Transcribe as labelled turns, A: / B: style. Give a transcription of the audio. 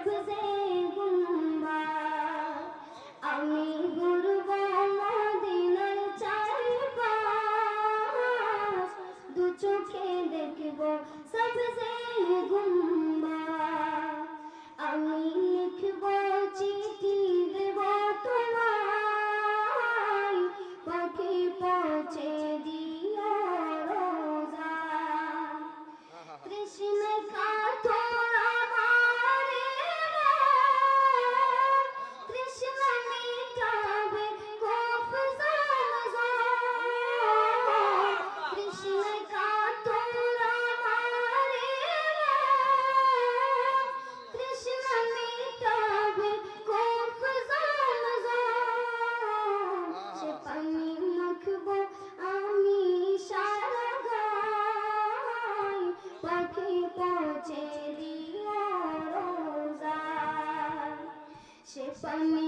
A: सबसे गुम्बा আমি ঘুরব মদিনার চারপাশ দু চোখে দেখব सबसे गुम्बा আমি লিখব চিঠি দেব তোমায় পাখি পৌঁছে দিও রোজা কৃষ্ণ কাতর আমারে কৃষ্ণ মিটাবে কোফ জামজাম কৃষ্ণ কাতর আমারে কৃষ্ণ মিটাবে কোফ জামজাম সে পানি মাখবো আমি সারা গায় পাখি পৌঁছে দিও রোজা সে পানি